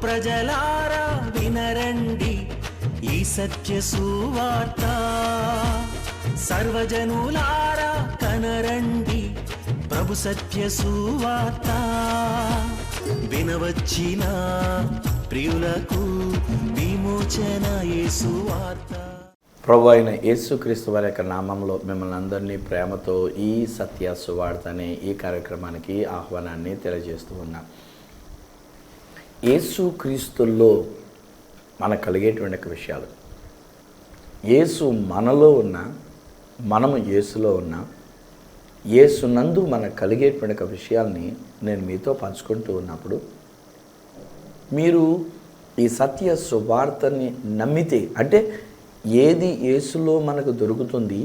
ప్రజలారా వినరండి ఈ సత్య సువార్త, సర్వజనులారా కనరండి ప్రభు సత్య సువార్త. వినవచ్చిన ప్రియులకు విమోచన యేసు వార్త. ప్రభు అయిన యేసుక్రీస్తు వారి యొక్క నామంలో మిమ్మల్ని అందరినీ ప్రేమతో ఈ సత్య సువార్త అనే ఈ కార్యక్రమానికి ఆహ్వానాన్ని తెలియజేస్తూ ఉన్నాం. యేసుక్రీస్తుల్లో మనకు కలిగేటువంటి ఒక విషయాలు, యేసు మనలో ఉన్న, మనము యేసులో ఉన్న, యేసునందు మనకు కలిగేటువంటి ఒక విషయాల్ని నేను మీతో పంచుకుంటూ ఉన్నప్పుడు, మీరు ఈ సత్య సువార్తని నమ్మితే, అంటే ఏది యేసులో మనకు దొరుకుతుంది,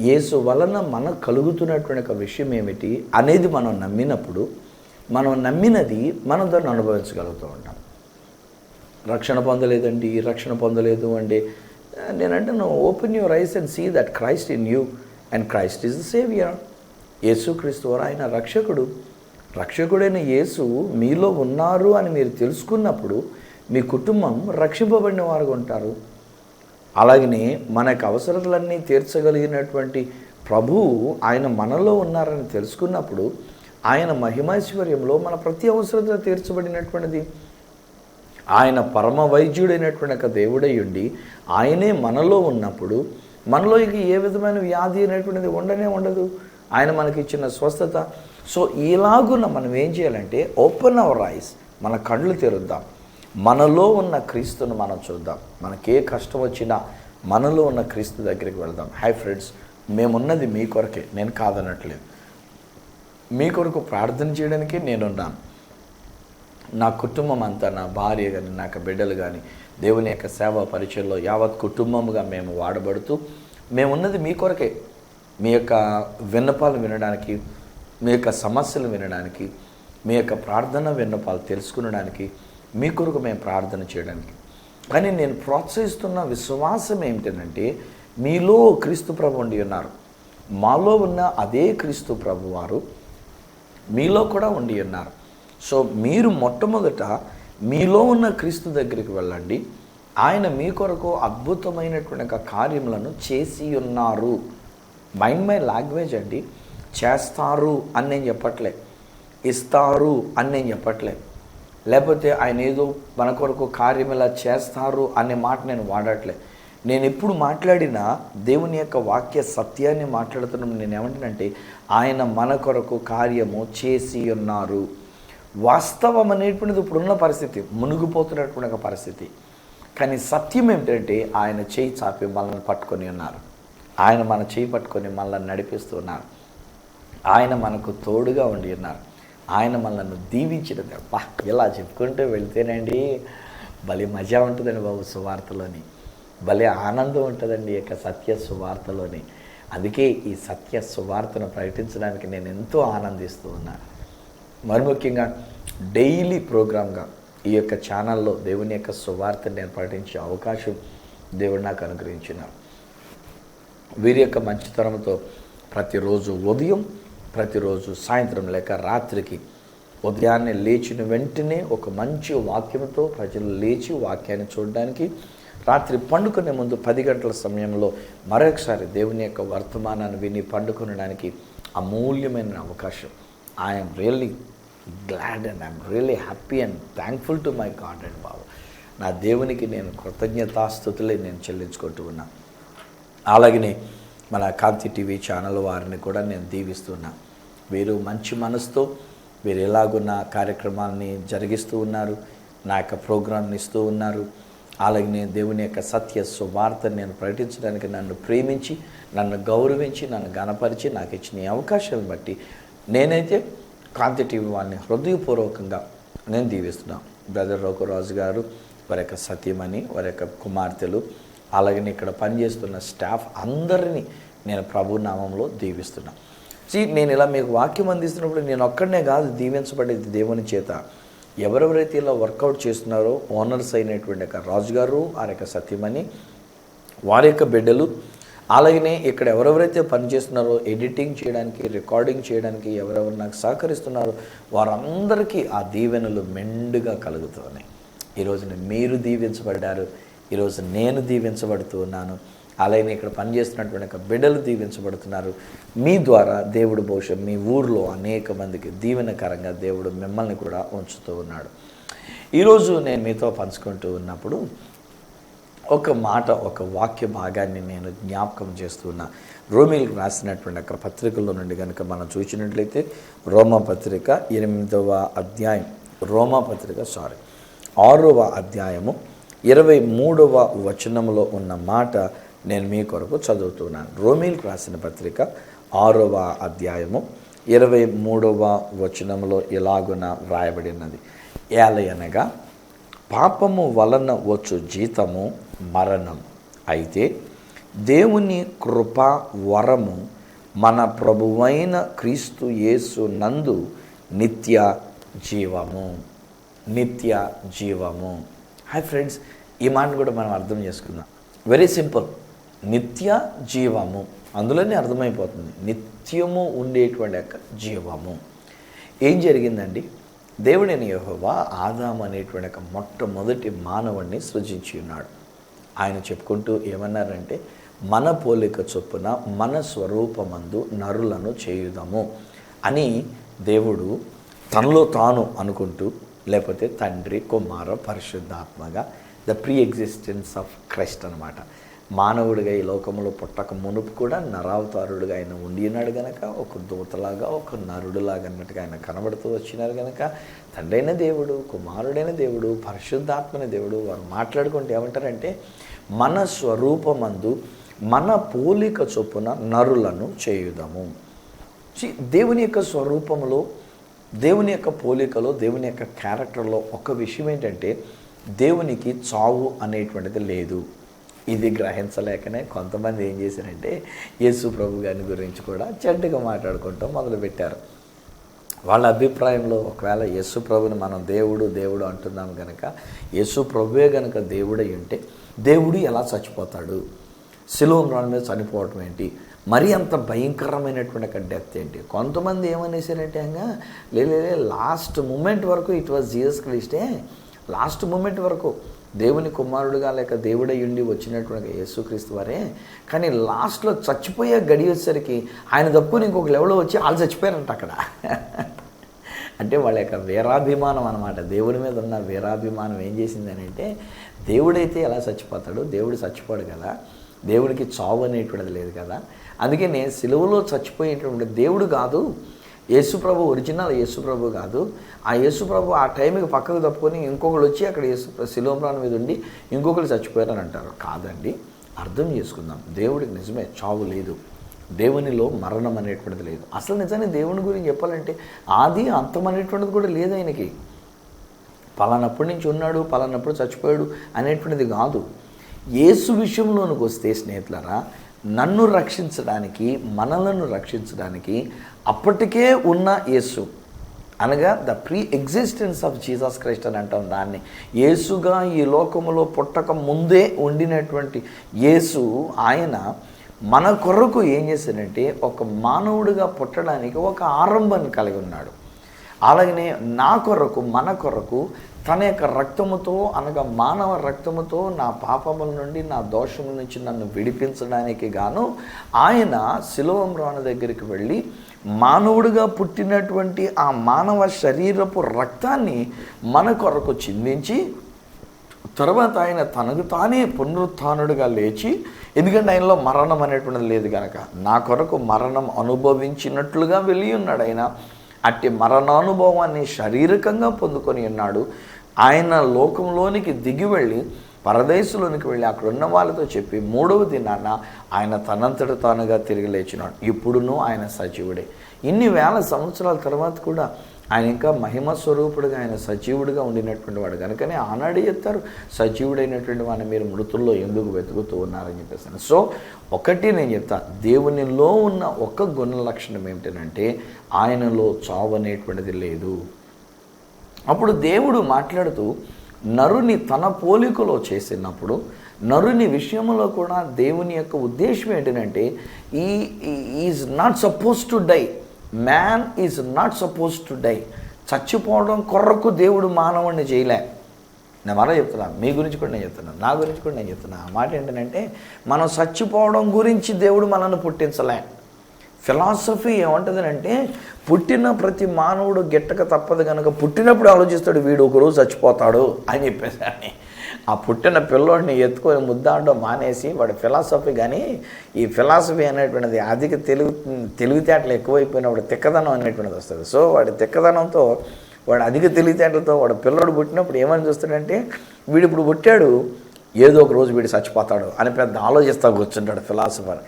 యేసు వలన మనకు కలుగుతున్నటువంటి ఒక విషయం ఏమిటి అనేది మనం నమ్మినప్పుడు, మనం నమ్మినది మనం దాన్ని అనుభవించగలుగుతూ ఉంటాం. రక్షణ పొందలేదండి, రక్షణ పొందలేదు అంటే నేనంటాను, open your eyes and see that Christ in you and Christ is the saviour. యేసుక్రీస్తు వారు ఆయన రక్షకుడు. రక్షకుడైన యేసు మీలో ఉన్నారు అని మీరు తెలుసుకున్నప్పుడు మీ కుటుంబం రక్షింపబడిన వారుగా ఉంటారు. అలాగనే మనకు అవసరాలన్నీ తీర్చగలిగినటువంటి ప్రభువు ఆయన మనలో ఉన్నారని తెలుసుకున్నప్పుడు ఆయన మహిమైశ్వర్యంలో మన ప్రతి అవసరత తీర్చబడినటువంటిది. ఆయన పరమ వైద్యుడైనటువంటి ఒక దేవుడై ఉండి ఆయనే మనలో ఉన్నప్పుడు మనలో ఇక ఏ విధమైన వ్యాధి అనేటువంటిది ఉండదు. ఆయన మనకి ఇచ్చిన స్వస్థత. సో ఇలాగున్న మనం ఏం చేయాలంటే ఓపెన్ అవర్ ఐస్, మన కళ్ళు తెరుద్దాం, మనలో ఉన్న క్రీస్తును మనం చూద్దాం. మనకే కష్టం వచ్చినా మనలో ఉన్న క్రీస్తు దగ్గరికి వెళ్దాం. హై ఫ్రెండ్స్, మేమున్నది మీ కొరకే, నేను కాదనట్లేదు. మీ కొరకు ప్రార్థన చేయడానికే నేనున్నాను. నా కుటుంబం అంతా, నా భార్య కానీ, నా బిడ్డలు కానీ, దేవుని యొక్క సేవా పరిచయంలో యావత్ కుటుంబముగా మేము వాడబడుతూ మేమున్నది మీ కొరకే. మీ యొక్క విన్నపాలు వినడానికి, మీ యొక్క సమస్యలు వినడానికి, మీ యొక్క ప్రార్థన విన్నపాలు తెలుసుకునడానికి, మీ కొరకు మేము ప్రార్థన చేయడానికి. కానీ నేను ప్రోత్సహిస్తున్న విశ్వాసం ఏమిటంటే, మీలో క్రీస్తు ప్రభు ఉండి ఉన్నారు. మాలో ఉన్న అదే క్రీస్తు ప్రభు వారు మీలో కూడా ఉండి ఉన్నారు. సో మీరు మొట్టమొదట మీలో ఉన్న క్రీస్తు దగ్గరికి వెళ్ళండి. ఆయన మీ కొరకు అద్భుతమైనటువంటి కార్యములను చేసి ఉన్నారు. మైండ్ మై లాంగ్వేజ్ అండి. చేస్తారు అని నేను చెప్పట్లే, ఇస్తారు అని నేను చెప్పట్లే, లేకపోతే ఆయన ఏదో మన కొరకు కార్యం ఇలా చేస్తారు అనే మాట నేను వాడట్లే. నేను ఎప్పుడు మాట్లాడినా దేవుని యొక్క వాక్య సత్యాన్ని మాట్లాడుతున్నప్పుడు నేను ఏమంటానంటే, ఆయన మన కొరకు కార్యము చేసి ఉన్నారు. వాస్తవం అనేటువంటిది ఇప్పుడున్న పరిస్థితి, మునిగిపోతున్నటువంటి ఒక పరిస్థితి. కానీ సత్యం ఏమిటంటే ఆయన చేయి చాపి మనల్ని పట్టుకొని ఉన్నారు. ఆయన మన చేయి పట్టుకొని మనల్ని నడిపిస్తున్నారు. ఆయన మనకు తోడుగా ఉండి ఉన్నారు. ఆయన మనల్ని దీవించిన తప్ప ఇలా చెప్పుకుంటూ వెళ్తేనండి భలే మజా ఉంటుందండి బాబు. సువార్తలోని భలే ఆనందం ఉంటుందండి ఈ యొక్క సత్య సువార్తలోని. అందుకే ఈ సత్య సువార్తను ప్రకటించడానికి నేను ఎంతో ఆనందిస్తూ ఉన్నాను. మరి ముఖ్యంగా డైలీ ప్రోగ్రామ్గా ఈ యొక్క ఛానల్లో దేవుని యొక్క సువార్తను నేను ప్రకటించే అవకాశం దేవుడు నాకు అనుగ్రహించినారు. వీరి యొక్క మంచితనంతో ప్రతిరోజు ఉదయం, ప్రతిరోజు సాయంత్రం లేక రాత్రికి, ఉదయాన్నే లేచిన వెంటనే ఒక మంచి వాక్యంతో ప్రజలు లేచి వాక్యాన్ని చూడడానికి, రాత్రి పండుకునే ముందు 10 గంటల సమయంలో మరొకసారి దేవుని యొక్క వర్తమానాన్ని విని పండుకొనడానికి అమూల్యమైన అవకాశం. I'm really glad and I'm really happy and thankful to my God and Babu. నా దేవునికి నేను కృతజ్ఞతాస్తుతులే నేను చెల్లించుకుంటూ ఉన్నాను. అలాగనే మన కాంతి టీవీ ఛానల్ వారిని కూడా నేను దీవిస్తున్నా. వీరు మంచి మనసుతో వీరు ఎలాగున్న కార్యక్రమాలని జరిగిస్తూ ఉన్నారు, నా యొక్క ప్రోగ్రాంని ఇస్తూ ఉన్నారు. అలాగనే దేవుని యొక్క సత్య సువార్తను నేను ప్రకటించడానికి నన్ను ప్రేమించి, నన్ను గౌరవించి, నన్ను గణపరిచి నాకు ఇచ్చిన ఈ అవకాశాలను బట్టి నేనైతే కాంతి టీవీ వారిని హృదయపూర్వకంగా నేను దీవిస్తున్నాను. బ్రదర్ రోకరాజు గారు, వారి యొక్క సతీమణి, వారి యొక్క కుమార్తెలు, అలాగనే ఇక్కడ పనిచేస్తున్న స్టాఫ్ అందరినీ నేను ప్రభు నామంలో దీవిస్తున్నాను. నేను ఇలా మీకు వాక్యం అందిస్తున్నప్పుడు నేను ఒక్కడనే కాదు దీవించబడేది దేవుని చేత. ఎవరెవరైతే ఇలా వర్కౌట్ చేస్తున్నారో ఓనర్స్ అయినటువంటి యొక్క రాజు గారు, వారి యొక్క సతీమణి, వారి యొక్క బిడ్డలు, అలాగనే ఇక్కడ ఎవరెవరైతే పనిచేస్తున్నారో ఎడిటింగ్ చేయడానికి, రికార్డింగ్ చేయడానికి ఎవరెవరు నాకు సహకరిస్తున్నారో వారందరికీ ఆ దీవెనలు మెండుగా కలుగుతున్నాయి. ఈరోజున మీరు దీవించబడ్డారు, ఈరోజు నేను దీవించబడుతూ ఉన్నాను, అలాగే ఇక్కడ పనిచేస్తున్నటువంటి ఒక బిడ్డలు దీవించబడుతున్నారు. మీ ద్వారా దేవుడు బహుశా మీ ఊర్లో అనేక మందికి దీవెనకరంగా దేవుడు మిమ్మల్ని కూడా ఉంచుతూ ఉన్నాడు. ఈరోజు నేను మీతో పంచుకుంటూ ఉన్నప్పుడు ఒక మాట, ఒక వాక్య భాగాన్ని నేను జ్ఞాపకం చేస్తున్నా. రోమీలకు రాసినటువంటి ఒక పత్రికలో నుండి కనుక మనం చూసినట్లయితే రోమాపత్రిక 8వ అధ్యాయం, 6వ అధ్యాయము 23వ వచనంలో ఉన్న మాట నేను మీ కొరకు చదువుతున్నాను. రోమీలకు రాసిన పత్రిక 6వ అధ్యాయము 23వ వచనంలో ఇలాగున వ్రాయబడినది. ఏలయనగా పాపము వలన వచ్చు జీతము మరణం, అయితే దేవుని కృపా వరము మన ప్రభువైన క్రీస్తు యేసు నందు నిత్య జీవము. నిత్య జీవము. హాయ్ ఫ్రెండ్స్, ఈ మాట కూడా మనం అర్థం చేసుకుందాం. Very simple. నిత్య జీవము, అందులోనే అర్థమైపోతుంది. నిత్యము ఉండేటువంటి యొక్క జీవము. ఏం జరిగిందండి? దేవుడైన యెహోవా ఆదాము అనేటువంటి ఒక మొట్టమొదటి మానవుడిని సృజించి ఉన్నాడు. ఆయన చెప్పుకుంటూ ఏమన్నారంటే, మన పోలిక చొప్పున మన స్వరూపమందు నరులను చేయుదాము అని దేవుడు తనలో తాను అనుకుంటూ, లేకపోతే తండ్రి, కుమార, పరిశుద్ధాత్మగా the pre existence of Christ అనమాట. మానవుడిగా ఈ లోకంలో పుట్టక మునుపు కూడా నరావతారుడుగా ఆయన ఉండి ఉన్నాడు కనుక, ఒక దూతలాగా, ఒక నరుడులాగా అన్నట్టుగా ఆయన కనబడుతూ వచ్చినారు కనుక, తండ్రైన దేవుడు, కుమారుడైన దేవుడు, పరిశుద్ధాత్మైన దేవుడు వారు మాట్లాడుకుంటే ఏమంటారంటే, మన స్వరూపమందు మన పోలిక చొప్పున నరులను చేయుదాము. దేవుని యొక్క స్వరూపంలో, దేవుని యొక్క పోలికలో, దేవుని యొక్క క్యారెక్టర్లో ఒక విషయం ఏంటంటే, దేవునికి చావు అనేటువంటిది లేదు. ఇది గ్రహించలేకనే కొంతమంది ఏం చేశారంటే, యేసు ప్రభు గారి గురించి కూడా చెడ్డగా మాట్లాడుకుంటాం మొదలుపెట్టారు. వాళ్ళ అభిప్రాయంలో ఒకవేళ యేసు ప్రభుని మనం దేవుడు అంటున్నాం కనుక, యేసు ప్రభువే కనుక దేవుడై ఉంటే దేవుడు ఎలా చచ్చిపోతాడు? శిలువ మ్రాణం మీద చనిపోవటం ఏంటి? మరీ అంత భయంకరమైనటువంటి ఒక డెత్ ఏంటి? కొంతమంది ఏమనేసారంటే, లే లాస్ట్ మూమెంట్ వరకు ఇట్ వాజ్ జీసస్ క్రైస్టే, లాస్ట్ మూమెంట్ వరకు దేవుని కుమారుడుగా లేక దేవుడై ఉండి వచ్చినటువంటి యేసుక్రీస్తు వారే, కానీ లాస్ట్లో చచ్చిపోయే గడి వచ్చేసరికి ఆయన తప్పుని ఇంకొక లెవెల్లో వచ్చి వాళ్ళు చచ్చిపోయారంట అక్కడ. అంటే వాళ్ళ యొక్క వీరాభిమానం అనమాట. దేవుడి మీద ఉన్న వీరాభిమానం ఏం చేసిందని అంటే, దేవుడైతే ఎలా చచ్చిపోతాడు? దేవుడు చచ్చిపోడు కదా, దేవుడికి చావు అనేటువంటిది లేదు కదా. అందుకనే సిలువలో చచ్చిపోయేటువంటి దేవుడు కాదు యేసుప్రభు, ఒరిజినల్ యేసుప్రభు కాదు. ఆ యేసుప్రభు ఆ టైంకి పక్కకు తప్పుకొని ఇంకొకరు వచ్చి అక్కడ శిలువ ప్రాణం మీద ఉండి ఇంకొకరు చచ్చిపోయారని అంటారు. కాదండి, అర్థం చేసుకుందాం. దేవుడికి నిజమే చావు లేదు, దేవునిలో మరణం అనేటువంటిది లేదు. అసలు నిజాన్ని దేవుని గురించి చెప్పాలంటే ఆది అంతం అనేటువంటిది కూడా లేదు ఆయనకి. పలానప్పటి నుంచి ఉన్నాడు, పలానప్పుడు చచ్చిపోయాడు అనేటువంటిది కాదు. యేసు విషయంలోనికి వస్తే స్నేహితులారా, నన్ను రక్షించడానికి, మనలను రక్షించడానికి అప్పటికే ఉన్న యేసు, అనగా the pre existence of Jesus Christ అని అంటాం దాన్ని. యేసుగా ఈ లోకంలో పుట్టక ముందే ఉండినటువంటి యేసు, ఆయన మన కొరకు ఏం చేశాడంటే, ఒక మానవుడిగా పుట్టడానికి ఒక ఆరంభాన్ని కలిగి ఉన్నాడు. అలాగనే నా కొరకు, మన కొరకు తన యొక్క రక్తముతో, అనగా మానవ రక్తముతో నా పాపముల నుండి, నా దోషముల నుంచి నన్ను విడిపించడానికి గాను ఆయన శిలువ మ్రాను దగ్గరికి వెళ్ళి మానవుడిగా పుట్టినటువంటి ఆ మానవ శరీరపు రక్తాన్ని మన కొరకు చిందించి, తర్వాత ఆయన తనకు తానే పునరుత్థానుడిగా లేచి, ఎందుకంటే ఆయనలో మరణం అనేటువంటిది లేదు కనుక, నా కొరకు మరణం అనుభవించినట్లుగా వెళ్ళి ఉన్నాడు ఆయన. అట్టి మరణానుభవాన్ని శారీరకంగా పొందుకొని ఉన్నాడు. ఆయన లోకంలోనికి దిగి వెళ్ళి, పరదేశంలోనికి వెళ్ళి అక్కడ ఉన్న వాళ్ళతో చెప్పి 3వ దినాన ఆయన తనంతట తానుగా తిరిగి లేచినాడు. ఇప్పుడును ఆయన సజీవుడే. ఇన్ని వేల సంవత్సరాల తర్వాత కూడా ఆయన ఇంకా మహిమ స్వరూపుడుగా, ఆయన సజీవుడిగా ఉండినటువంటి వాడు కనుకనే ఆనాడే చెప్తారు, సజీవుడైనటువంటి వాడిని మీరు మృతుల్లో ఎందుకు వెతుకుతూ ఉన్నారని చెప్పేసి. సో ఒకటి నేను చెప్తా, దేవునిలో ఉన్న ఒక గుణ లక్షణం ఏమిటంటే, ఆయనలో చావు అనేటువంటిది లేదు. అప్పుడు దేవుడు మాట్లాడుతూ నరుని తన పోలికలో చేసినప్పుడు, నరుని విషయంలో కూడా దేవుని యొక్క ఉద్దేశం ఏంటంటే, is not suppose to die, man is not suppose to die. చచ్చిపోవడం కొరకు దేవుడు మానవుడిని చేయలే. నేను మరో చెప్తున్నాను, మీ గురించి కూడా నేను చెప్తున్నాను, నా గురించి కూడా నేను చెప్తున్నాను. ఆ మాట ఏంటంటే, మనం చచ్చిపోవడం గురించి దేవుడు మనల్ని పుట్టించలే. ఫిలాసఫీ ఏమంటుందంటే, పుట్టిన ప్రతి మానవుడు గిట్టక తప్పదు కనుక పుట్టినప్పుడు ఆలోచిస్తాడు వీడు ఒకరోజు చచ్చిపోతాడు అని చెప్పేసి అని. ఆ పుట్టిన పిల్లోడిని ఎత్తుకొని ముద్దాడడం మానేసి వాడి ఫిలాసఫీ. కానీ ఈ ఫిలాసఫీ అనేటువంటిది అధిక తెలివితేటలు ఎక్కువైపోయినప్పుడు తిక్కదనం అనేటువంటిది వస్తుంది. సో వాడి తిక్కదనంతో, వాడు అధిక తెలివితేటలతో వాడు పిల్లోడు పుట్టినప్పుడు ఏమని చూస్తాడంటే, వీడు ఇప్పుడు పుట్టాడు ఏదో ఒక రోజు వీడు చచ్చిపోతాడు అని పెద్ద ఆలోచిస్తూ కూర్చుంటాడు ఫిలాసఫర్.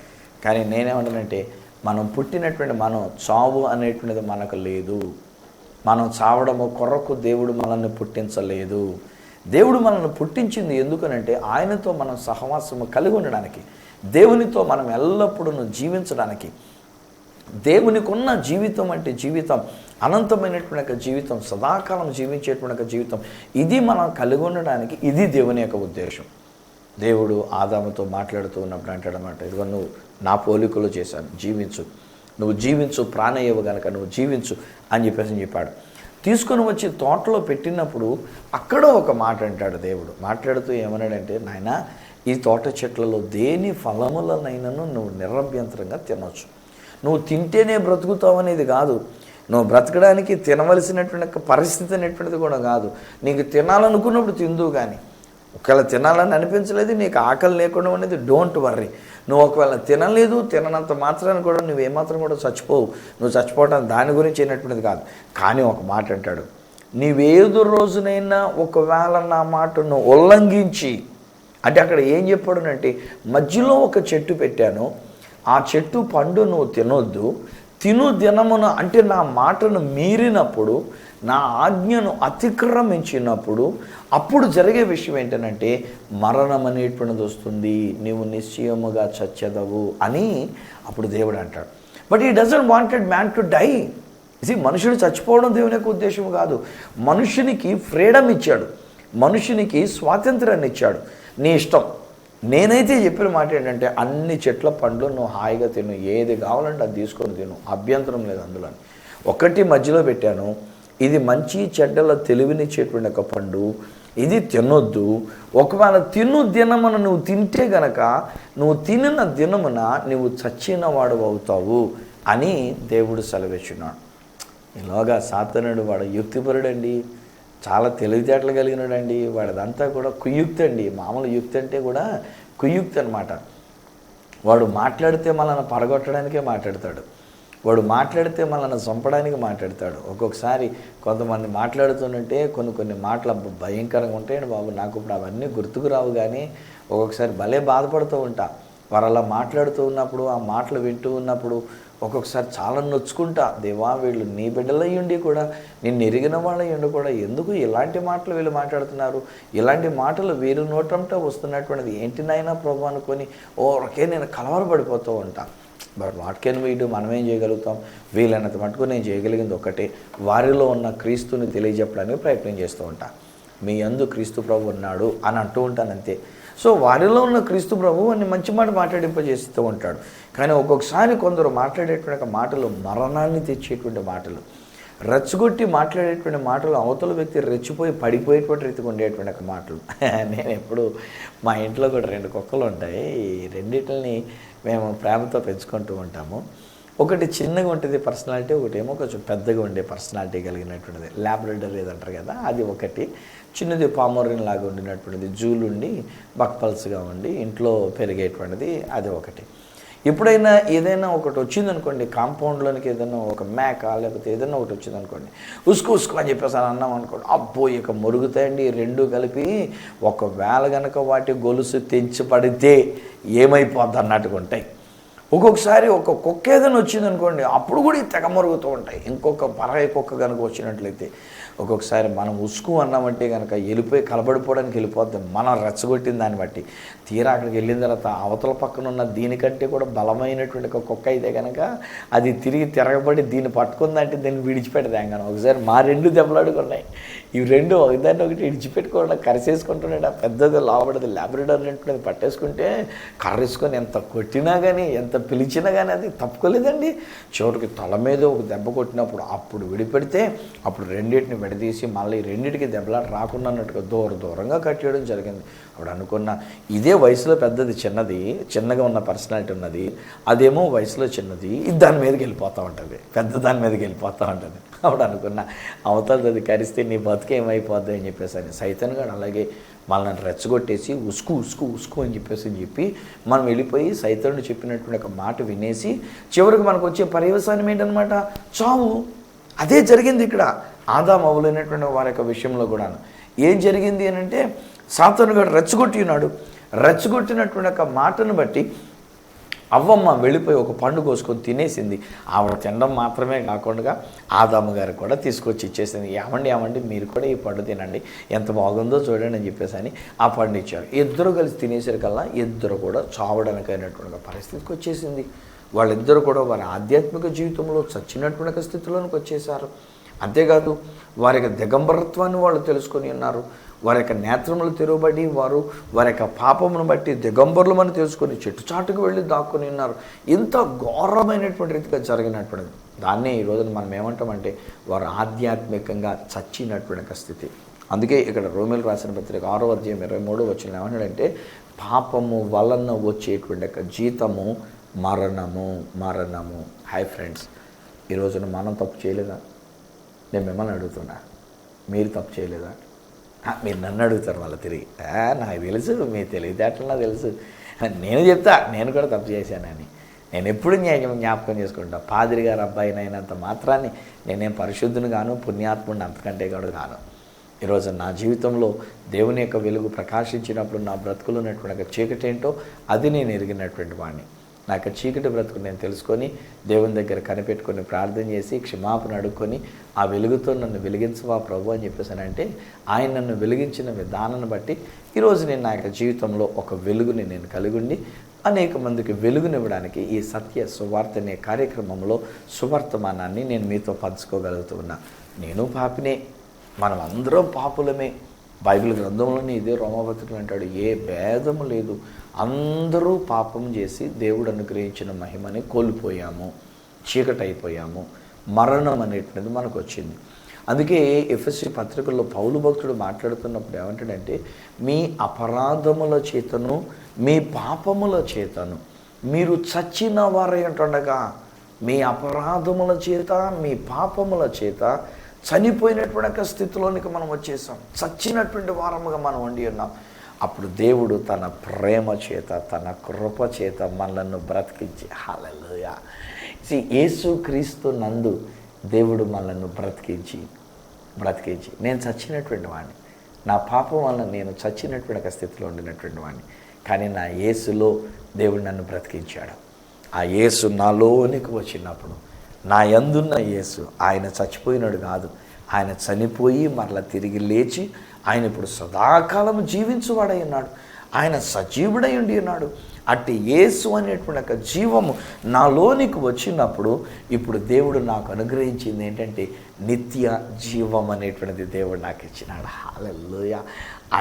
కానీ నేనేమంటానంటే, మనం పుట్టినటువంటి మనం చావు అనేటువంటిది మనకు లేదు. మనం చావడము కొరకు దేవుడు మనల్ని పుట్టించలేదు. దేవుడు మనల్ని పుట్టించింది ఎందుకనంటే, ఆయనతో మనం సహవాసము కలిగి ఉండడానికి, దేవునితో మనం ఎల్లప్పుడూ జీవించడానికి. దేవునికి ఉన్న జీవితం అంటే జీవితం అనంతమైనటువంటి జీవితం, సదాకాలం జీవించేటువంటి జీవితం. ఇది మనం కలిగి ఉండడానికి, ఇది దేవుని యొక్క ఉద్దేశం. దేవుడు ఆదాముతో మాట్లాడుతూ ఉన్నప్పుడు అంటాడనమాట, ఇదిగో నువ్వు నా పోలికలో చేశాను, జీవించు, నువ్వు జీవించు, ప్రాణయ్యవు గనక నువ్వు జీవించు అని చెప్పాడు. తీసుకొని వచ్చి తోటలో పెట్టినప్పుడు అక్కడ ఒక మాట అంటాడు దేవుడు. మాట్లాడుతూ ఏమన్నాడంటే, నాయనా, ఈ తోట చెట్లలో దేని ఫలములనైనాను నువ్వు నిరభ్యంతరంగా తినవచ్చు. నువ్వు తింటేనే బ్రతుకుతావు అనేది కాదు, నువ్వు బ్రతకడానికి తినవలసినటువంటి పరిస్థితి అనేటువంటిది కూడా కాదు. నీకు తినాలనుకున్నప్పుడు తిందువు. కానీ ఒకవేళ తినాలని అనిపించలేదు, నీకు ఆకలి లేకుండా అనేది డోంట్ వర్రీ. నువ్వు ఒకవేళ తినలేదు, తిననంత మాత్రాన్ని కూడా నువ్వు ఏమాత్రం కూడా చచ్చిపోవు. నువ్వు చచ్చిపోవటానికి దాని గురించి అయినటువంటిది కాదు. కానీ ఒక మాట అంటాడు, నీవేదో రోజునైనా ఒకవేళ నా మాటను ఉల్లంఘించి, అంటే అక్కడ ఏం చెప్పాడునంటే, మధ్యలో ఒక చెట్టు పెట్టాను, ఆ చెట్టు పండు నువ్వు తినొద్దు, తిను దినమున అంటే నా మాటను మీరినప్పుడు, నా ఆజ్ఞను అతిక్రమించినప్పుడు అప్పుడు జరిగే విషయం ఏంటంటే మరణం అనేటువంటిది వస్తుంది, నీవు నిశ్చయముగా చచ్చెదవు అని అప్పుడు దేవుడు అంటాడు. But he doesn't wanted man to die. ఇది మనుషుడు చచ్చిపోవడం దేవుని యొక్క ఉద్దేశం కాదు. మనుషునికి ఫ్రీడమ్ ఇచ్చాడు, మనుషునికి స్వాతంత్రాన్ని ఇచ్చాడు. నీ ఇష్టం. నేనైతే చెప్పిన మాట ఏంటంటే, అన్ని చెట్ల పండ్లు నువ్వు హాయిగా తిను, ఏది కావాలంటే అది తీసుకొని తిను, అభ్యంతరం లేదు అందులో. ఒకటి మధ్యలో పెట్టాను, ఇది మంచి చెడ్డల తెలివినిచ్చేటువంటి ఒక పండు, ఇది తినొద్దు. ఒకవేళ తిను దినమున నువ్వు తింటే గనక నువ్వు తినిన దినమున నువ్వు చచ్చిన వాడు అవుతావు అని దేవుడు సెలవిచ్చున్నాడు. ఇలాగా సాతానుడు వాడు యుక్తిపరుడండి, చాలా తెలివితేటలు కలిగినాడండి. వాడిదంతా కూడా కుయుక్తి అండి. మామూలు యుక్తి అంటే కూడా కుయుక్తి అనమాట. వాడు మాట్లాడితే మనల్ని పడగొట్టడానికే మాట్లాడతాడు, వాడు మాట్లాడితే మనల్ని చంపడానికి మాట్లాడతాడు. ఒక్కొక్కసారి కొంతమంది మాట్లాడుతుంటే కొన్ని మాటలు భయంకరంగా ఉంటాయండి బాబు. నాకు ఇప్పుడు అవన్నీ గుర్తుకు రావు, కానీ ఒక్కొక్కసారి భలే బాధపడుతూ ఉంటా. వారు అలా మాట్లాడుతూ ఉన్నప్పుడు, ఆ మాటలు వింటూ ఉన్నప్పుడు ఒక్కొక్కసారి చాలా నొచ్చుకుంటా. దేవా, వీళ్ళు నీ బిడ్డలయ్యుండి కూడా, నిన్ను ఎరిగిన వాళ్ళయ్యుండి కూడా ఎందుకు ఇలాంటి మాటలు వీళ్ళు మాట్లాడుతున్నారు, ఇలాంటి మాటలు వీరు నోటంటే వస్తున్నటువంటిది ఏంటి నాయనా ప్రభు అనుకొని ఓకే నేను కలవరపడిపోతూ ఉంటా. But what can we do? మనమేం చేయగలుగుతాం? వీళ్ళైనంత మటుకు నేను చేయగలిగింది ఒకటే, వారిలో ఉన్న క్రీస్తుని తెలియజెప్పడానికి ప్రయత్నం చేస్తూ ఉంటా. మీ యందు క్రీస్తు ప్రభు ఉన్నాడు అని అంటూ ఉంటాను అంతే. సో వారిలో ఉన్న క్రీస్తు ప్రభు అన్ని మంచి మాట మాట్లాడింపజేస్తూ ఉంటాడు. కానీ ఒక్కొక్కసారి కొందరు మాట్లాడేటువంటి మాటలు మరణాన్ని తెచ్చేటువంటి మాటలు, రెచ్చగొట్టి మాట్లాడేటువంటి మాటలు, అవతల వ్యక్తి రెచ్చిపోయి పడిపోయేటువంటి రీతికి ఉండేటువంటి మాటలు. నేను ఎప్పుడు మా ఇంట్లో కూడా 2 కుక్కలు ఉంటాయి. ఈ రెండింటిని మేము ప్రేమతో పెంచుకుంటూ ఉంటాము. ఒకటి చిన్నగా ఉంటుంది పర్సనాలిటీ, ఒకటేమో కొంచెం పెద్దగా ఉండే పర్సనాలిటీ కలిగినటువంటిది, ల్యాబ్రడర్ ఏదంటారు కదా, అది ఒకటి. చిన్నది పామోరియన్ లాగా ఉండినటువంటిది, జూలుండి బక్పల్స్గా ఉండి ఇంట్లో పెరిగేటువంటిది, అది ఒకటి. ఎప్పుడైనా ఏదైనా ఒకటి వచ్చిందనుకోండి, కాంపౌండ్లోనికి ఏదైనా ఒక మేక లేకపోతే ఏదైనా ఒకటి వచ్చిందనుకోండి, ఉసుకు అని చెప్పేసి అని అన్నాం అనుకోండి, అబ్బో ఇక మురుగుతాయండి. 2 కలిపి ఒకవేళ కనుక వాటి గొలుసు తెంచబడితే ఏమైపోద్ది అన్నట్టుగా ఉంటాయి. ఒక్కొక్కసారి ఒక కుక్క ఏదైనా వచ్చిందనుకోండి, అప్పుడు కూడా తెగ మరుగుతూ ఉంటాయి. ఇంకొక పరాయి కుక్క కనుక వచ్చినట్లయితే ఒక్కొక్కసారి మనం ఉసుకు అన్నామంటే కనుక వెళ్ళిపోయి కలబడిపోవడానికి వెళ్ళిపోద్ది, మనం రెచ్చగొట్టిన దాన్ని బట్టి. తీరా అక్కడికి వెళ్ళిన తర్వాత అవతల పక్కన ఉన్న దీనికంటే కూడా బలమైనటువంటి ఒక కుక్క అయితే కనుక అది తిరిగి తిరగబడి దీన్ని పట్టుకుందంటే దీన్ని విడిచిపెట్టదాం. కానీ ఒకసారి మా 2 దెబ్బలాడుకున్నాయి. ఇవి 2 ఒకదాన్ని ఒకటి విడిచిపెట్టుకోవడం కరిసేసుకుంటున్నాడు. ఆ పెద్దది లావడది ల్యాబ్రడర్ అంటున్నది పట్టేసుకుంటే కర్రేసుకొని ఎంత కొట్టినా కానీ ఎంత పిలిచినా కానీ అది తప్పుకోలేదండి. చివరికి తల మీద ఒక దెబ్బ కొట్టినప్పుడు అప్పుడు విడిపెడితే అప్పుడు రెండింటిని విడదీసి మళ్ళీ రెండింటికి దెబ్బలాట రాకుండా అన్నట్టుగా దూరంగా కట్టేయడం జరిగింది. అప్పుడు అనుకున్న ఇదే వయసులో పెద్దది చిన్నగా ఉన్న పర్సనాలిటీ ఉన్నది, అదేమో వయసులో చిన్నది, ఇది దాని మీదకి వెళ్ళిపోతూ ఉంటుంది, పెద్ద దాని మీదకి వెళ్ళిపోతూ ఉంటుంది. అప్పుడు అనుకున్న అవతలది కరిస్తే నీ బతుకు ఏమైపోద్ది అని చెప్పేసి అని సైతాన్ గాడు అలాగే మనల్ని రెచ్చగొట్టేసి ఉసుకు అని చెప్పి మనం వెళ్ళిపోయి సైతానుడు చెప్పినటువంటి ఒక మాట వినేసి చివరికి మనకు వచ్చే పర్యవసానం ఏంటనమాట, చావు. అదే జరిగింది ఇక్కడ ఆదాము అవ్వలేనటువంటి వారి యొక్క విషయంలో కూడా. ఏం జరిగింది అని అంటే సాతాను గాడు రెచ్చగొట్టినటువంటి ఒక మాటను బట్టి అవ్వమ్మ వెళ్ళిపోయి ఒక పండు కోసుకొని తినేసింది. ఆవిడ తినడం మాత్రమే కాకుండా ఆదాము గారు కూడా తీసుకొచ్చి ఇచ్చేసింది. ఏమండి మీరు కూడా ఈ పండు తినండి, ఎంత బాగుందో చూడండి అని చెప్పేసి అని ఆ పండు ఇచ్చారు. ఇద్దరు కలిసి తినేసరికల్లా ఇద్దరు కూడా చావడానికైనటువంటి పరిస్థితికి వచ్చేసింది. వాళ్ళిద్దరు కూడా వారి ఆధ్యాత్మిక జీవితంలో చచ్చినటువంటి స్థితిలోనికి వచ్చేసారు. అంతేకాదు వారి యొక్క దిగంబరత్వాన్ని వాళ్ళు తెలుసుకొని ఉన్నారు. వారి యొక్క నేత్రములు తెరవబడి వారి యొక్క పాపమును బట్టి దిగంబరులమని తెలుసుకొని చెట్టుచాటుకు వెళ్ళి దాక్కుని ఉన్నారు. ఇంత ఘోరమైనటువంటి రీతిగా జరిగినటువంటిది. దాన్నే ఈ రోజున మనం ఏమంటామంటే వారు ఆధ్యాత్మికంగా చచ్చినటువంటి స్థితి. అందుకే ఇక్కడ రోమీయులకు రాసిన పత్రిక 6వ అధ్యాయం 23వ వచనం ఏమంటాడంటే పాపము వలన వచ్చేటువంటి యొక్క జీతము మరణము. హాయ్ ఫ్రెండ్స్, ఈ రోజున మనం తప్పు చేయలేదా? నేను మిమ్మల్ని అడుగుతున్నా, మీరు తప్పు చేయలేదా? మీరు నన్ను అడుగుతారు మళ్ళీ తిరిగి. నాకు తెలుసు, మీ తెలివితేటలు నాకు తెలుసు, నేను చెప్తా నేను కూడా తప్పు చేశానని. నేను ఎప్పుడు జ్ఞాపకం చేసుకుంటా. పాదిరి గారు అబ్బాయినైనంత మాత్రాన్ని నేనేం పరిశుద్ధుని గాను పుణ్యాత్ముడిని అంతకంటే కూడా గాను. ఈరోజు నా జీవితంలో దేవుని యొక్క వెలుగు ప్రకాశించినప్పుడు నా బ్రతుకులు ఉన్నటువంటి చీకటి ఏంటో అది నేను ఎరిగినటువంటి వాడిని. నా యొక్క చీకటి బ్రతుకు నేను తెలుసుకొని దేవుని దగ్గర కనిపెట్టుకొని ప్రార్థన చేసి క్షమాపణ అడుక్కొని ఆ వెలుగుతో నన్ను వెలిగించవా ప్రభు అని చెప్పేసానంటే ఆయన నన్ను వెలిగించిన విధానాన్ని బట్టి ఈరోజు నేను నా యొక్క జీవితంలో ఒక వెలుగుని నేను కలిగి ఉండి అనేక మందికి వెలుగునివ్వడానికి ఈ సత్య సువార్త అనే కార్యక్రమంలో సువర్తమానాన్ని నేను మీతో పంచుకోగలుగుతున్నా. నేను పాపినే, మనం అందరం పాపులమే. బైబిల్ గ్రంథంలోనే ఇదే రోమపత్రికలు అంటాడు, ఏ భేదము లేదు, అందరూ పాపం చేసి దేవుడు అనుగ్రహించిన మహిమని కోల్పోయాము, చీకటైపోయాము, మరణం అనేటువంటిది మనకు వచ్చింది. అందుకే ఎఫెసీ పత్రికల్లో పౌలు భక్తుడు మాట్లాడుతున్నప్పుడు ఏమంటాడంటే మీ అపరాధముల చేతను మీ పాపముల చేతను మీరు చచ్చిన వారై ఉంటుండగా, మీ అపరాధముల చేత మీ పాపముల చేత చనిపోయినటువంటి స్థితిలోనికి మనం వచ్చేసాం, చచ్చినటువంటి వారముగా మనం ఉండి ఉన్నాం. అప్పుడు దేవుడు తన ప్రేమ చేత తన కృప చేత మనలను బ్రతికించి హల్లెలూయా. యేసుక్రీస్తు నందు దేవుడు మనలను బ్రతికించి నేను చచ్చినటువంటి వాడిని, నా పాపం వల్ల నేను చచ్చినటువంటి స్థితిలో ఉండినటువంటి వాడిని. కానీ నా యేసులో దేవుడు నన్ను బ్రతికించాడు. ఆ యేసు నాలోనికి వచ్చినప్పుడు నా యందున్న యేసు, ఆయన చచ్చిపోయినాడు కాదు, ఆయన చనిపోయి మరలా తిరిగి లేచి ఆయన ఇప్పుడు సదాకాలం జీవించువాడై ఉన్నాడు, ఆయన సజీవుడై ఉండి ఉన్నాడు. అట్టి యేసు అనేటువంటి ఒక జీవము నాలోనికి వచ్చినప్పుడు ఇప్పుడు దేవుడు నాకు అనుగ్రహించింది ఏంటంటే నిత్య జీవం అనేటువంటిది దేవుడు నాకు ఇచ్చినాడు. హల్లెలూయా.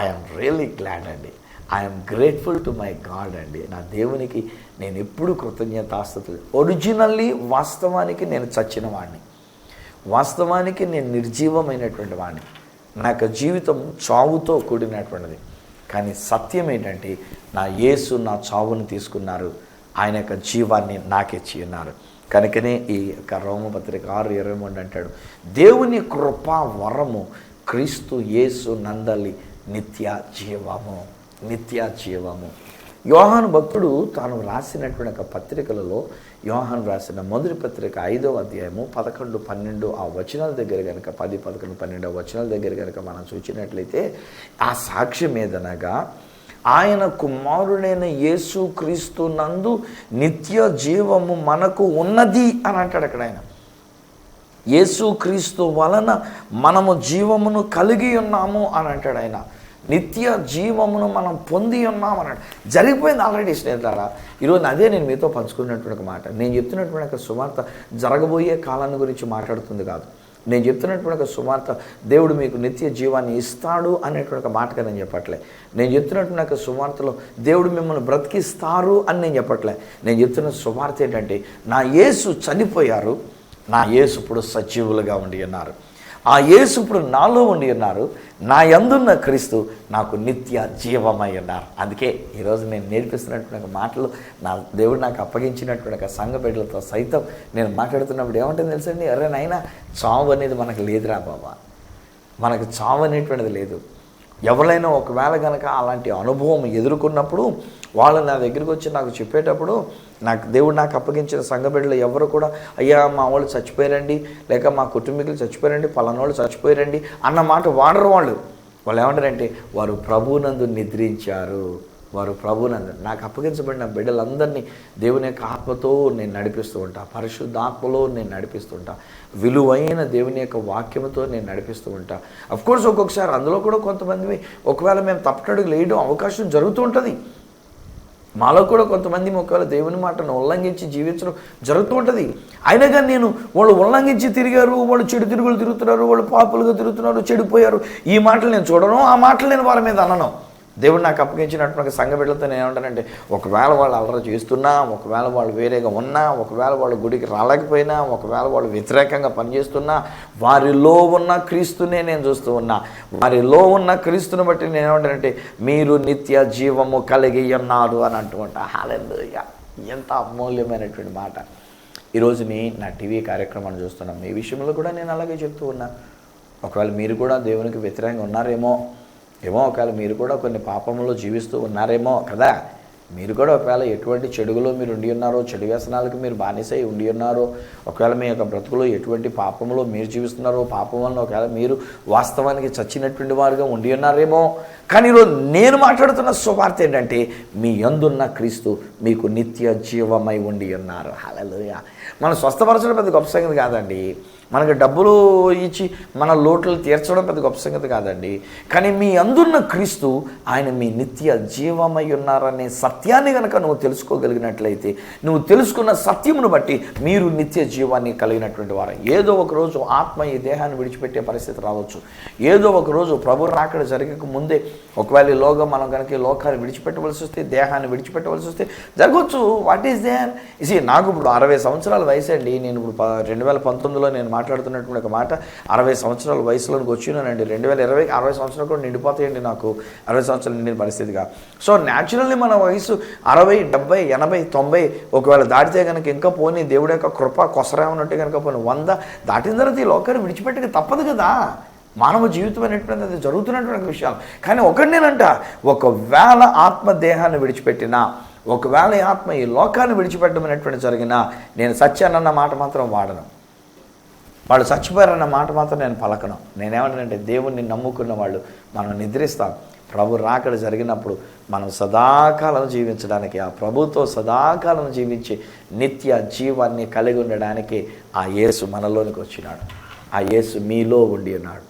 ఐఎమ్ రియల్లీ గ్లాడ్ అండి, I'm grateful to my God అండి. నా దేవునికి నేను ఎప్పుడు కృతజ్ఞతాస్తుతులు. ఒరిజినల్లీ వాస్తవానికి నేను చచ్చిన వాడిని, వాస్తవానికి నేను నిర్జీవమైనటువంటి వాడిని, నా యొక్క జీవితం చావుతో కూడినటువంటిది. కానీ సత్యం ఏంటంటే నా యేసు నా చావును తీసుకున్నారు, ఆయన యొక్క జీవాన్ని నాకిచ్చి ఉన్నారు. కనుకనే ఈ యొక్క రోమపత్రిక 6:23 అంటాడు, దేవుని కృపా వరము క్రీస్తు యేసు నందలి నిత్య జీవము. యోహాను భక్తుడు తాను రాసినటువంటి ఒక పత్రికలలో యోహాను రాసిన మొదటి పత్రిక 5వ అధ్యాయము 11, 12 ఆ వచనాల దగ్గర కనుక 10, 11, 12 వచనాల దగ్గర కనుక మనం చూసినట్లయితే ఆ సాక్ష్యం ఏదనగా ఆయన కుమారుడైన యేసు క్రీస్తు నందు నిత్య జీవము మనకు ఉన్నది అని అంటాడు అక్కడ. ఆయన యేసు క్రీస్తు వలన మనము జీవమును కలిగి ఉన్నాము అని అంటాడు. ఆయన నిత్య జీవమును మనం పొంది ఉన్నాం అన్నాడు. జరిగిపోయింది ఆల్రెడీ స్నేహితులారా. ఈరోజు అదే నేను మీతో పంచుకున్నటువంటి ఒక మాట. నేను చెప్తున్నటువంటి ఒక సువార్త జరగబోయే కాలాన్ని గురించి మాట్లాడుతుంది కాదు. నేను చెప్తున్నటువంటి ఒక సువార్త దేవుడు మీకు నిత్య జీవాన్ని ఇస్తాడు అనేటువంటి ఒక మాటగా నేను చెప్పట్లే. నేను చెప్తున్నటువంటి ఒక సువార్తలో దేవుడు మిమ్మల్ని బ్రతికిస్తారు అని నేను చెప్పట్లే. నేను చెప్తున్న సువార్త ఏంటంటే నా యేసు చనిపోయారు, నా యేసు ఇప్పుడు సజీవులుగా ఉండి ఉన్నారు. ఆ యేసు ఇప్పుడు నాలో ఉండి ఉన్నారు, నా యందున్న క్రీస్తు నాకు నిత్య జీవమై ఉన్నారు. అందుకే ఈరోజు నేను నేర్పిస్తున్నటువంటి మాటలు నా దేవుడు నాకు అప్పగించినటువంటి సంఘ బిడ్డలతో సైతం నేను మాట్లాడుతున్నప్పుడు ఏమంటుంది తెలుసండి, అరే నాయనా, చావు అనేది మనకు లేదురా బాబా, మనకు చావు అనేటువంటిది లేదు. ఎవరైనా ఒకవేళ కనుక అలాంటి అనుభవం ఎదుర్కొన్నప్పుడు వాళ్ళు నా దగ్గరికి వచ్చి నాకు చెప్పేటప్పుడు, దేవుడు నాకు అప్పగించిన సంఘ బిడ్డలు ఎవరు కూడా, అయ్యా మా వాళ్ళు చచ్చిపోయారండి, లేక మా కుటుంబీకులు చచ్చిపోయారండి, పలానోళ్ళు చచ్చిపోయారండి అన్న మాట వాడరు. వాళ్ళు ఏమంటారంటే వారు ప్రభువునందు నిద్రించారు, వారు ప్రభువునందు. నాకు అప్పగించబడిన బిడ్డలందరినీ దేవుని యొక్క ఆత్మతో నేను నడిపిస్తూ ఉంటా, పరిశుద్ధాత్మలో నేను నడిపిస్తూ ఉంటా, విలువైన దేవుని యొక్క వాక్యంతో నేను నడిపిస్తూ ఉంటా. అఫ్కోర్స్ ఒక్కొక్కసారి అందులో కూడా కొంతమంది ఒకవేళ మేము తప్పటడుగు వేయడం అవకాశం జరుగుతూ ఉంటుంది. మాలో కూడా కొంతమంది ఒకవేళ దేవుని మాటను ఉల్లంఘించి జీవించడం జరుగుతూ ఉంటుంది. అయినా కానీ నేను వాళ్ళు ఉల్లంఘించి తిరిగారు, వాళ్ళు చెడు తిరుగులు తిరుగుతున్నారు, వాళ్ళు పాపులుగా తిరుగుతున్నారు, చెడిపోయారు, ఈ మాటలు నేను చూడను, ఆ మాటలు నేను వారి మీద అనను. దేవుడు నాకు అప్పగించినటువంటి సంఘ బిడ్డలతో నేను ఏమంటానంటే, ఒకవేళ వాళ్ళు అల్లరి చేస్తున్నా, ఒకవేళ వాళ్ళు వేరేగా ఉన్నా, ఒకవేళ వాళ్ళు గుడికి రాలేకపోయినా, ఒకవేళ వాళ్ళు వ్యతిరేకంగా పనిచేస్తున్నా, వారిలో ఉన్న క్రీస్తునే నేను చూస్తూ ఉన్నా. వారిలో ఉన్న క్రీస్తుని బట్టి నేను ఏమంటానంటే, మీరు నిత్య జీవము కలిగి ఉన్నారు అని అంటూ ఉంటా. హల్లెలూయా! ఎంత అమూల్యమైనటువంటి మాట. ఈరోజు నా టీవీ కార్యక్రమాన్ని చూస్తున్నాం, మీ విషయంలో కూడా నేను అలాగే చెప్తూ ఉన్నా. ఒకవేళ మీరు కూడా దేవునికి వ్యతిరేకంగా ఉన్నారేమో, ఒకవేళ మీరు కూడా కొన్ని పాపంలో జీవిస్తూ ఉన్నారేమో కదా, మీరు కూడా ఒకవేళ ఎటువంటి చెడుగులో మీరు ఉండి ఉన్నారో, చెడు వ్యసనాలకు మీరు బానిసై ఉండి ఉన్నారో, ఒకవేళ మీ యొక్క బ్రతుకులో ఎటువంటి పాపంలో మీరు జీవిస్తున్నారో, పాపం వల్ల ఒకవేళ మీరు వాస్తవానికి చచ్చినటువంటి వారుగా ఉండి ఉన్నారేమో. కానీ ఈరోజు నేను మాట్లాడుతున్న సువార్త ఏంటంటే, మీ యందున్న క్రీస్తు మీకు నిత్య జీవమై ఉండి ఉన్నారు. హల్లెలూయా! మనం స్వస్థపరచడం పెద్ద గొప్ప సంగతి కాదండి, మనకు డబ్బులు ఇచ్చి మన లోట్లు తీర్చడం పెద్ద గొప్ప సంగతి కాదండి. కానీ మీ అందున్న క్రీస్తు ఆయన మీ నిత్య జీవమై ఉన్నారనే సత్యాన్ని కనుక నువ్వు తెలుసుకోగలిగినట్లయితే, నువ్వు తెలుసుకున్న సత్యమును బట్టి మీరు నిత్య జీవాన్ని కలిగినటువంటి వారు. ఏదో ఒకరోజు ఆత్మ ఈ దేహాన్ని విడిచిపెట్టే పరిస్థితి రావచ్చు. ఏదో ఒకరోజు ప్రభు రాకడ జరగక ముందే ఒకవేళ ఈలోగా మనం కనుక ఈ లోకాన్ని విడిచిపెట్టవలసి వస్తే, దేహాన్ని విడిచిపెట్టవలసి వస్తే జరగవచ్చు. What is there? నాకు ఇప్పుడు 60 సంవత్సరాల వయసు అండి. నేను ఇప్పుడు 2019లో నేను మాట్లాడుతున్నటువంటి ఒక మాట, 60 సంవత్సరాల వయసులోకి వచ్చినానండి. 2020 60 సంవత్సరాలు కూడా నిండిపోతాయండి నాకు, 60 సంవత్సరాలు నిండిన పరిస్థితిగా. సో న్యాచురల్లీ మన వయసు 60, 70, 80, 90 ఒకవేళ దాటితే కనుక ఇంకా పోనీ దేవుడి యొక్క కృప కొసరేమన్నట్టు కనుక పోనీ 100 దాటిన తర్వాత ఈ లోకాన్ని విడిచిపెట్టక తప్పదు కదా. మానవ జీవితం అనేటువంటిది అది జరుగుతున్నటువంటి విషయాలు. కానీ ఒకటి నేనంట, ఒకవేళ ఆత్మ దేహాన్ని విడిచిపెట్టినా, ఒకవేళ ఆత్మ ఈ లోకాన్ని విడిచిపెట్టడం అనేటువంటి జరిగినా, నేను సత్యానన్న మాట మాత్రం వాడను, వాళ్ళు చచ్చిపోయారన్న మాట మాత్రం నేను పలకను. నేనేమంటానంటే, దేవుణ్ణి నమ్ముకున్న వాళ్ళు మనం నిద్రిస్తాం. ప్రభు రాకడ జరిగినప్పుడు మనం సదాకాలం జీవించడానికి, ఆ ప్రభుతో సదాకాలం జీవించి నిత్య జీవాన్ని కలిగి ఉండడానికి ఆ యేసు మనలోనికి వచ్చినాడు. ఆ యేసు మీలో ఉండి ఉన్నాడు.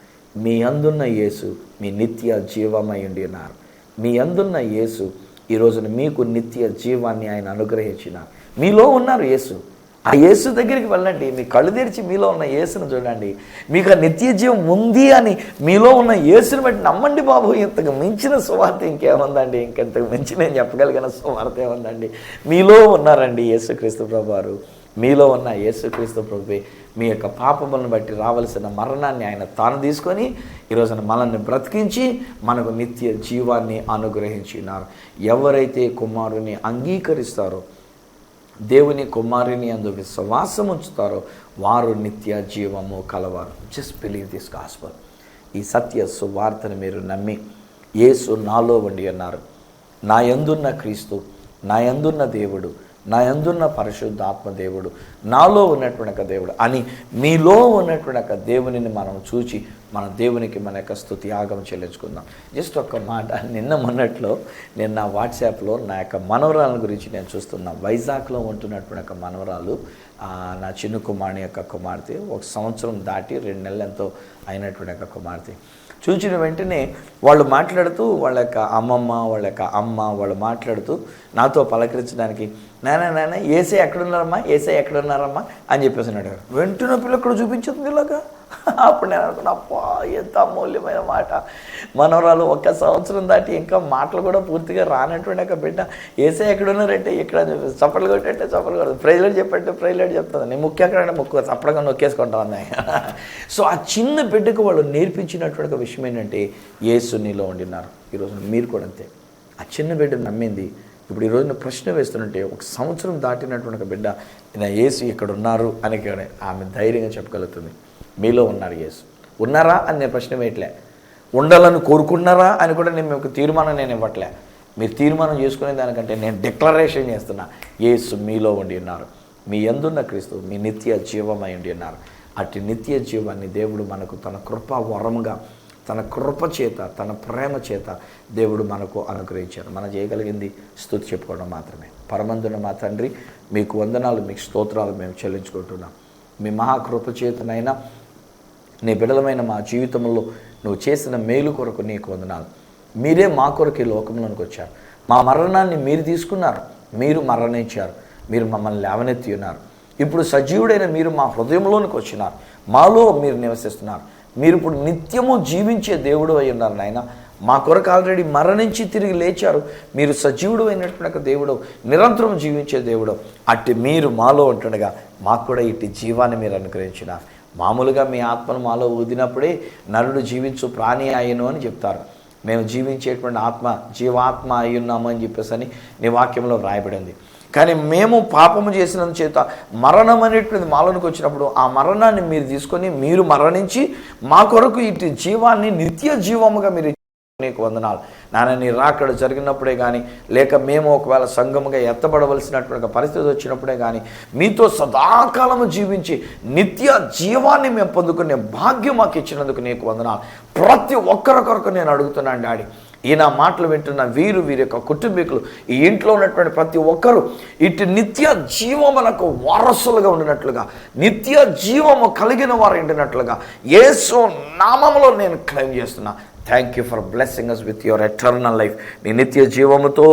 మీ అందున్న యేసు మీ నిత్య జీవమై ఉండి ఉన్నారు. మీ అందున్న యేసు ఈ రోజున మీకు నిత్య జీవాన్ని ఆయన అనుగ్రహించినారు. మీలో ఉన్నారు యేసు. ఆ యేసు దగ్గరికి వెళ్ళండి, మీ కళ్ళు తెరిచి మీలో ఉన్న యేసును చూడండి. మీకు ఆ నిత్య జీవం ఉంది అని మీలో ఉన్న యేసుని బట్టి నమ్మండి బాబు. ఇంతకు మించిన సువార్త ఇంకేముందండి? ఇంకెంతకు మించి నేను చెప్పగలిగిన సువార్త ఏముందండి? మీలో ఉన్నారండి యేసుక్రీస్తు ప్రభువారు. మీలో ఉన్న యేసుక్రీస్తు ప్రభువే మీ యొక్క పాపములను బట్టి రావలసిన మరణాన్ని ఆయన తాను తీసుకొని ఈరోజున మనల్ని బ్రతికించి మనకు నిత్య జీవాన్ని అనుగ్రహించినారు. ఎవరైతే కుమారుని అంగీకరిస్తారో, దేవుని కుమారుని అందు విశ్వాసం ఉంచుతారో వారు నిత్య జీవము కలవారు. Just believe this gospel. ఈ సత్య సువార్తను మీరు నమ్మి, యేసు నాలో ఉండి అన్నారు, నా యందున్న క్రీస్తు, నా యందున్న దేవుడు, నా యందున్న పరిశుద్ధాత్మ దేవుడు, నాలో ఉన్నటువంటి ఒక దేవుడు అని మీలో ఉన్నటువంటి ఒక దేవునిని మనం చూచి మన దేవునికి మన యొక్క స్తుతి యాగం చెల్లించుకుందాం. జస్ట్ ఒక్క మాట, మొన్నట్లో నేను నా వాట్సాప్లో నా యొక్క మనవరాల గురించి నేను చూస్తున్నాను. వైజాగ్లో ఉంటున్నటువంటి ఒక మనవరాలు, నా చిన్న కుమారుని యొక్క కుమార్తె, 1 సంవత్సరం దాటి 2 నెలలు ఎంతో అయినటువంటి ఒక కుమార్తె. చూసిన వెంటనే వాళ్ళు మాట్లాడుతూ, వాళ్ళ యొక్క అమ్మమ్మ, వాళ్ళ యొక్క అమ్మ వాళ్ళు మాట్లాడుతూ నాతో పలకరించడానికి, నాన్న ఏసే ఎక్కడున్నారమ్మా, ఏసే ఎక్కడున్నారమ్మా అని చెప్పేసి అడిగారు. వెంటనే పిల్ల ఇక్కడ చూపించింది ఇలాగా, అప్పుడు నేను అనుకున్నా, అబ్బా ఎంత అమూల్యమైన మాట. మనవరాలు 1 సంవత్సరం దాటి ఇంకా మాటలు కూడా పూర్తిగా రానటువంటి ఒక బిడ్డ ఏసే ఎక్కడున్నారంటే ఇక్కడ చప్పట్లు కొట్టంటే చప్పట్లు కొడదు, ప్రైజ్లాడ్ చెప్పంటే ప్రైజ్లాడ్ చెప్తుంది. నేను ముక్కు ఎక్కడంటే ముక్కు చప్పడగా నొక్కేసుకుంటా ఉన్నాయి. సో ఆ చిన్న బిడ్డకు వాళ్ళు నేర్పించినటువంటి ఒక విషయం ఏంటంటే యేసు నీలో ఉండినారు. ఈరోజు మీరు కూడా అంతే. ఆ చిన్న బిడ్డ నమ్మింది. ఇప్పుడు ఈరోజు నేను ప్రశ్న వేస్తుంటే 1 సంవత్సరం దాటినటువంటి ఒక బిడ్డ నా యేసు ఇక్కడ ఉన్నారు అని ఆమె ధైర్యంగా చెప్పగలుగుతుంది. మీలో ఉన్నారు యేసు. ఉన్నారా అని నేను ప్రశ్న వేయట్లే. ఉండాలని కోరుకున్నారా అని కూడా నేను మీకు తీర్మానం నేను ఇవ్వట్లే. మీరు తీర్మానం చేసుకునే దానికంటే నేను డిక్లరేషన్ చేస్తున్నా, యేసు మీలో ఉండి ఉన్నారు. మీ యందున్న క్రీస్తు మీ నిత్య జీవమై ఉండి ఉన్నారు. అట్టి నిత్య జీవాన్ని దేవుడు మనకు తన కృప వరముగా, తన కృప చేత, తన ప్రేమ చేత దేవుడు మనకు అనుగ్రహించారు. మనం చేయగలిగింది స్తుతి చెప్పుకోవడం మాత్రమే. పరమందున మా తండ్రి, మీకు వందనాలు, మీకు స్తోత్రాలు మేము చెల్లించుకుంటున్నాం. మీ మహాకృప చేతనైనా నీ బిడలమైన మా జీవితంలో నువ్వు చేసిన మేలు కొరకు నీకు వందనాలు. మీరే మా కొరకు ఈ లోకంలోనికి వచ్చారు. మా మరణాన్ని మీరు తీసుకున్నారు, మీరు మరణించారు, మీరు మమ్మల్ని లేవనెత్తి ఉన్నారు. ఇప్పుడు సజీవుడైన మీరు మా హృదయంలోనికి వచ్చినారు, మాలో మీరు నివసిస్తున్నారు. మీరు ఇప్పుడు నిత్యము జీవించే దేవుడు అయి ఉన్నారు నాయన. మా కొరకు ఆల్రెడీ మరణించి తిరిగి లేచారు. మీరు సజీవుడు అయినటువంటి దేవుడు, నిరంతరం జీవించే దేవుడు. అట్టి మీరు మాలో ఉంటుండగా మాకు కూడా ఇట్టి జీవాన్ని మీరు అనుగ్రహించినారు. మామూలుగా మీ ఆత్మను మాలో ఊదినప్పుడే నరుడు జీవించు ప్రాణి అయ్యను అని చెప్తారు. మేము జీవించేటువంటి ఆత్మ జీవాత్మ అయి ఉన్నాము అని చెప్పేసి అని నీ వాక్యంలో వ్రాయబడింది. కానీ మేము పాపము చేసినందు చేత మరణం అనేటువంటిది మాలోనికి వచ్చినప్పుడు ఆ మరణాన్ని మీరు తీసుకొని మీరు మరణించి మా కొరకు ఇటు జీవాన్ని నిత్య జీవముగా మీరు నీకు వందనాలు నాన్న. నీ రాకడ జరిగినప్పుడే కానీ, లేక మేము ఒకవేళ సంఘముగా ఎత్తబడవలసినటువంటి పరిస్థితి వచ్చినప్పుడే కానీ మీతో సదాకాలము జీవించి నిత్య జీవాన్ని మేము పొందుకునే భాగ్యం మాకు ఇచ్చినందుకు నీకు వందనాలు. ప్రతి ఒక్కరి కొరకు నేను అడుగుతున్నాను డాడీ, ఈ నా మాటలు వింటున్న వీరి యొక్క కుటుంబీకులు, ఈ ఇంట్లో ఉన్నటువంటి ప్రతి ఒక్కరూ ఇటు నిత్య జీవమునకు వారసులుగా ఉండినట్లుగా, నిత్య జీవము కలిగిన వారు ఉండినట్లుగా యేసు నామములో నేను క్లెయిమ్ చేస్తున్నా. Thank you for blessing us with your eternal life. నీ నిత్య జీవముతో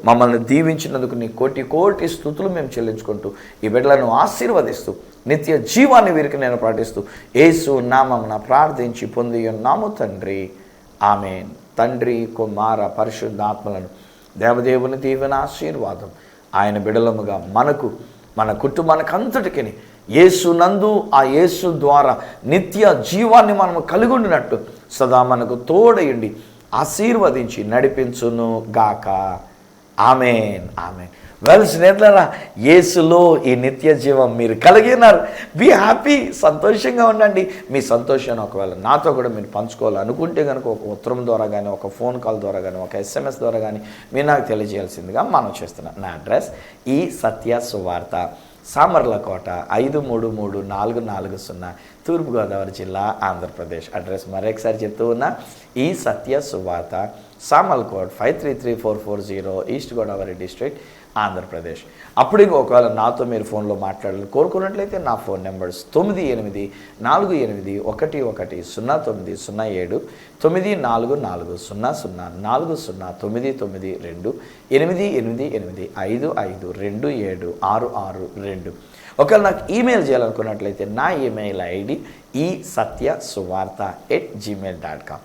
మమ్మల్ని దీవించినందుకు నీ కోటి కోటి స్తుతులు మేము చెల్లించుకుంటూ ఈ బిడ్డలను ఆశీర్వదిస్తూ నిత్య జీవాన్ని వీరికి నేను ప్రకటిస్తూ యేసు నామమున ప్రార్థించి పొంది ఉన్నాము తండ్రి, ఆమేన్. తండ్రి, కుమార, పరిశుద్ధాత్మలను దేవదేవుని దీవెన ఆశీర్వాదం ఆయన బిడలముగా మనకు, మన కుటుంబానికి అంతటికి యేసు నందు, ఆ యేసు ద్వారా నిత్య జీవాన్ని మనము కలిగి ఉండినట్టు సదా మనకు తోడయుండి ఆశీర్వదించి నడిపించును గాక. ఆమేన్, ఆమేన్. వెల్ స్నేహితులారా, యేసులో ఈ నిత్య జీవం మీరు కలిగినారు. బీ హ్యాపీ, సంతోషంగా ఉండండి. మీ సంతోషాన్ని ఒకవేళ నాతో కూడా మీరు పంచుకోవాలనుకుంటే కనుక ఒక ఉత్తరం ద్వారా కానీ, ఒక ఫోన్ కాల్ ద్వారా కానీ, ఒక SMS ద్వారా కానీ మీరు నాకు తెలియజేయాల్సిందిగా మనం చేస్తున్నాం. నా అడ్రస్ ఈ సత్య సువార్త, సామర్లకోట 533440, తూర్పుగోదావరి జిల్లా, ఆంధ్రప్రదేశ్. అడ్రస్ మరొకసారి చెప్తూ ఉన్నా, ఈ సత్య సువార్త, సామర్లకోట్ 533440, ఈస్ట్ గోదావరి డిస్ట్రిక్ట్, ఆంధ్రప్రదేశ్. అప్పుడు ఒకవేళ నాతో మీరు ఫోన్లో మాట్లాడాలని కోరుకున్నట్లయితే నా ఫోన్ నెంబర్స్ 984841100907, 9440040992, 8888552762. ఒకవేళ నాకు ఈమెయిల్ చేయాలనుకున్నట్లయితే నా ఈమెయిల్ ఐడి esatyasuvartha@gmail.com.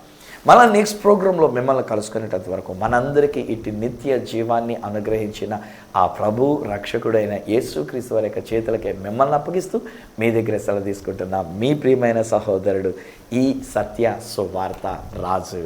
మళ్ళీ నెక్స్ట్ ప్రోగ్రాంలో మిమ్మల్ని కలుసుకునేటంత వరకు మనందరికీ ఇటు నిత్య జీవాన్ని అనుగ్రహించిన ఆ ప్రభు రక్షకుడైన యేసుక్రీస్తు వారి యొక్క చేతులకే మిమ్మల్ని అప్పగిస్తూ మీ దగ్గర సెలవు తీసుకుంటున్న మీ ప్రియమైన సహోదరుడు ఈ సత్య సువార్త రాజు.